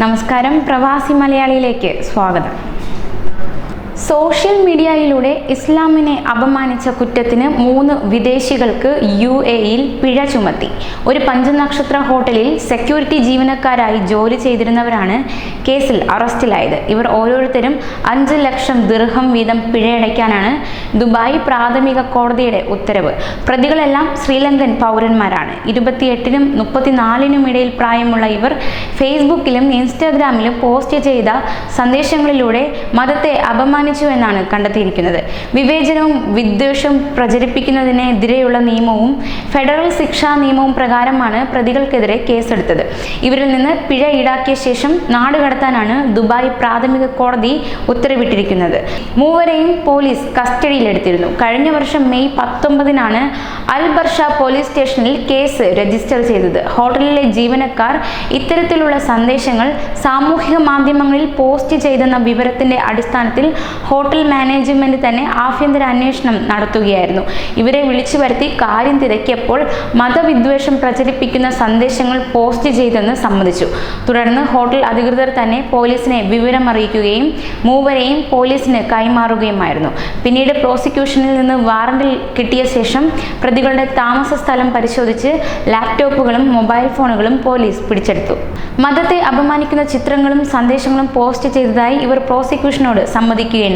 നമസ്കാരം, പ്രവാസി മലയാളിയിലേക്ക് സ്വാഗതം. സോഷ്യൽ മീഡിയയിലൂടെ ഇസ്ലാമിനെ അപമാനിച്ച കുറ്റത്തിന് 3 വിദേശികൾക്ക് UAE-യിൽ പിഴ ചുമത്തി. ഒരു പഞ്ചനക്ഷത്ര ഹോട്ടലിൽ സെക്യൂരിറ്റി ജീവനക്കാരായി ജോലി ചെയ്തിരുന്നവരാണ് കേസിൽ അറസ്റ്റിലായത്. ഇവർ ഓരോരുത്തരും 5 ലക്ഷം ദിർഹം വീതം പിഴയടയ്ക്കാനാണ് ദുബായ് പ്രാഥമിക കോടതിയുടെ ഉത്തരവ്. പ്രതികളെല്ലാം ശ്രീലങ്കൻ പൗരന്മാരാണ്. 28-നും 34-നും ഇടയിൽ പ്രായമുള്ള ഇവർ ഫേസ്ബുക്കിലും ഇൻസ്റ്റാഗ്രാമിലും പോസ്റ്റ് ചെയ്ത സന്ദേശങ്ങളിലൂടെ മതത്തെ എന്നാണ് കണ്ടെത്തിയിരിക്കുന്നത്. വിവേചനവും വിദ്വേഷവും പ്രചരിപ്പിക്കുന്നതിനെതിരെയുള്ള നിയമവും ഫെഡറൽ ശിക്ഷാ നിയമവും പ്രകാരമാണ് പ്രതികൾക്കെതിരെ കേസെടുത്തത്. ഇവരിൽ നിന്ന് പിഴ ഈടാക്കിയ ശേഷം നാടുകടത്താനാണ് ദുബായ് പ്രാഥമിക കോടതി ഉത്തരവിട്ടിരിക്കുന്നത്. മൂവരെയും പോലീസ് കസ്റ്റഡിയിലെടുത്തിരുന്നു. കഴിഞ്ഞ വർഷം മെയ് 19-നാണ് അൽ ബർഷ പോലീസ് സ്റ്റേഷനിൽ കേസ് രജിസ്റ്റർ ചെയ്തത്. ഹോട്ടലിലെ ജീവനക്കാർ ഇത്തരത്തിലുള്ള സന്ദേശങ്ങൾ സാമൂഹിക മാധ്യമങ്ങളിൽ പോസ്റ്റ് ചെയ്തെന്ന വിവരത്തിന്റെ അടിസ്ഥാനത്തിൽ ഹോട്ടൽ മാനേജ്മെന്റ് തന്നെ ആഭ്യന്തര അന്വേഷണം നടത്തുകയായിരുന്നു. ഇവരെ വിളിച്ചു വരുത്തി കാര്യം തിരക്കിയപ്പോൾ മതവിദ്വേഷം പ്രചരിപ്പിക്കുന്ന സന്ദേശങ്ങൾ പോസ്റ്റ് ചെയ്തെന്ന് സമ്മതിച്ചു. തുടർന്ന് ഹോട്ടൽ അധികൃതർ തന്നെ പോലീസിനെ വിവരമറിയിക്കുകയും മൂവരെയും പോലീസിന് കൈമാറുകയുമായിരുന്നു. പിന്നീട് പ്രോസിക്യൂഷനിൽ നിന്ന് വാറണ്ടിൽ കിട്ടിയ ശേഷം പ്രതികളുടെ താമസ സ്ഥലം പരിശോധിച്ച് ലാപ്ടോപ്പുകളും മൊബൈൽ ഫോണുകളും പോലീസ് പിടിച്ചെടുത്തു. മതത്തെ അപമാനിക്കുന്ന ചിത്രങ്ങളും സന്ദേശങ്ങളും പോസ്റ്റ് ചെയ്തതായി ഇവർ പ്രോസിക്യൂഷനോട് സമ്മതിക്കുകയുണ്ടായി.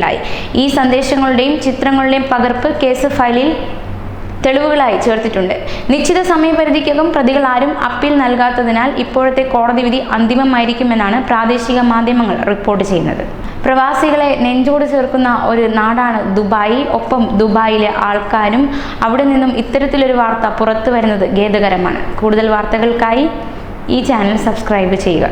ഈ സന്ദേശങ്ങളുടെയും ചിത്രങ്ങളുടെയും പകർപ്പ് കേസ് ഫയലിൽ തെളിവുകളായി ചേർത്തിട്ടുണ്ട്. നിശ്ചിത സമയപരിധിക്കകം പ്രതികൾ ആരും അപ്പീൽ നൽകാത്തതിനാൽ ഇപ്പോഴത്തെ കോടതി വിധി അന്തിമമായിരിക്കുമെന്നാണ് പ്രാദേശിക മാധ്യമങ്ങൾ റിപ്പോർട്ട് ചെയ്യുന്നത്. പ്രവാസികളെ നെഞ്ചോട് ചേർക്കുന്ന ഒരു നാടാണ് ദുബായ്. ഒപ്പം ദുബായിലെ ആൾക്കാരും അവിടെ നിന്നും ഇത്തരത്തിലൊരു വാർത്ത പുറത്തു വരുന്നത് ഖേദകരമാണ്. കൂടുതൽ വാർത്തകൾക്കായി ഈ ചാനൽ സബ്സ്ക്രൈബ് ചെയ്യുക.